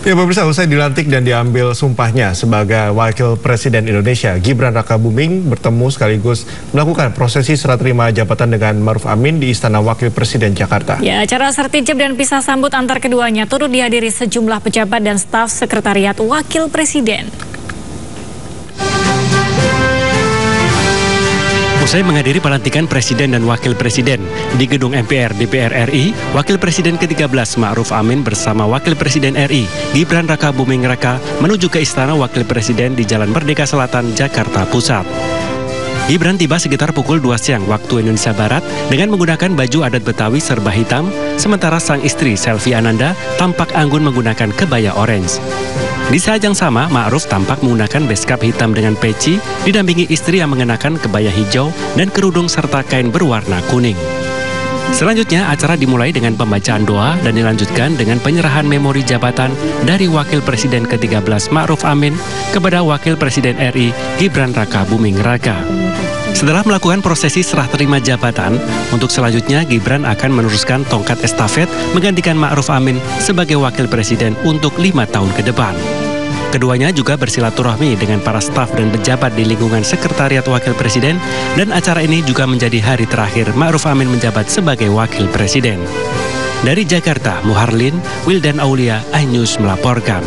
Ya pemirsa, usai dilantik dan diambil sumpahnya sebagai Wakil Presiden Indonesia, Gibran Rakabuming bertemu sekaligus melakukan prosesi serah terima jabatan dengan Ma'ruf Amin di Istana Wakil Presiden Jakarta. Ya, acara sertijab dan pisah sambut antar keduanya turut dihadiri sejumlah pejabat dan staf Sekretariat Wakil Presiden. Usai menghadiri pelantikan Presiden dan Wakil Presiden di Gedung MPR DPR RI, Wakil Presiden ke-13 Ma'ruf Amin bersama Wakil Presiden RI Gibran Rakabuming Raka menuju ke Istana Wakil Presiden di Jalan Merdeka Selatan, Jakarta Pusat. Gibran tiba sekitar pukul 2 siang waktu Indonesia Barat dengan menggunakan baju adat Betawi serba hitam, sementara sang istri Selvi Ananda tampak anggun menggunakan kebaya orange. Di saat yang sama, Ma'ruf tampak menggunakan beskap hitam dengan peci, didampingi istri yang mengenakan kebaya hijau dan kerudung serta kain berwarna kuning. Selanjutnya, acara dimulai dengan pembacaan doa dan dilanjutkan dengan penyerahan memori jabatan dari Wakil Presiden ke-13 Ma'ruf Amin kepada Wakil Presiden RI Gibran Rakabuming Raka. Setelah melakukan prosesi serah terima jabatan, untuk selanjutnya Gibran akan meneruskan tongkat estafet menggantikan Ma'ruf Amin sebagai Wakil Presiden untuk 5 tahun ke depan. Keduanya juga bersilaturahmi dengan para staf dan pejabat di lingkungan Sekretariat Wakil Presiden, dan acara ini juga menjadi hari terakhir Ma'ruf Amin menjabat sebagai Wakil Presiden. Dari Jakarta, Muharlin, Wildan Aulia, iNews melaporkan.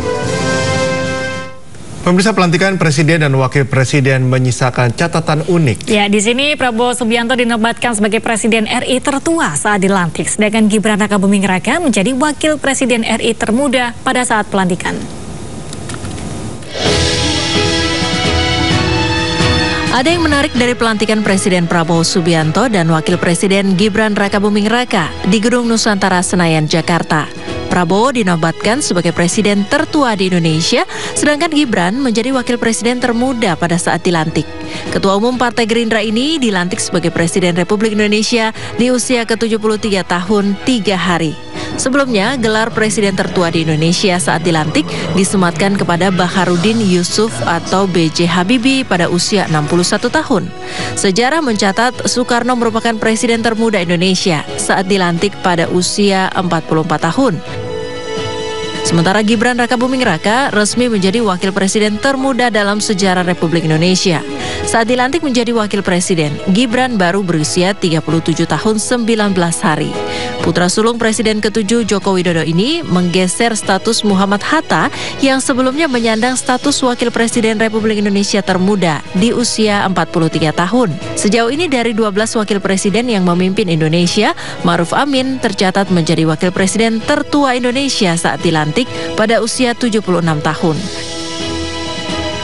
Pemirsa, pelantikan Presiden dan Wakil Presiden menyisakan catatan unik. Ya, di sini Prabowo Subianto dinobatkan sebagai Presiden RI tertua saat dilantik, sedangkan Gibran Rakabuming Raka menjadi Wakil Presiden RI termuda pada saat pelantikan. Ada yang menarik dari pelantikan Presiden Prabowo Subianto dan Wakil Presiden Gibran Rakabuming Raka di Gedung Nusantara Senayan, Jakarta. Prabowo dinobatkan sebagai presiden tertua di Indonesia, sedangkan Gibran menjadi wakil presiden termuda pada saat dilantik. Ketua Umum Partai Gerindra ini dilantik sebagai Presiden Republik Indonesia di usia ke-73 tahun 3 hari. Sebelumnya, gelar presiden tertua di Indonesia saat dilantik disematkan kepada Baharudin Yusuf atau B.J. Habibie pada usia 61 tahun. Sejarah mencatat Soekarno merupakan presiden termuda Indonesia saat dilantik pada usia 44 tahun. Sementara Gibran Rakabuming Raka resmi menjadi wakil presiden termuda dalam sejarah Republik Indonesia. Saat dilantik menjadi wakil presiden, Gibran baru berusia 37 tahun 19 hari. Putra sulung Presiden ke-7 Joko Widodo ini menggeser status Muhammad Hatta yang sebelumnya menyandang status wakil presiden Republik Indonesia termuda di usia 43 tahun. Sejauh ini dari 12 wakil presiden yang memimpin Indonesia, Ma'ruf Amin tercatat menjadi wakil presiden tertua Indonesia saat dilantik pada usia 76 tahun.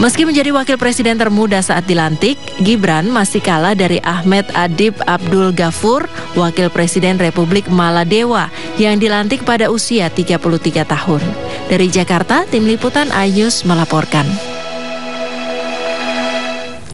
Meski menjadi wakil presiden termuda saat dilantik, Gibran masih kalah dari Ahmed Adib Abdul Ghafur, wakil presiden Republik Maladewa yang dilantik pada usia 33 tahun. Dari Jakarta, tim liputan iNews melaporkan.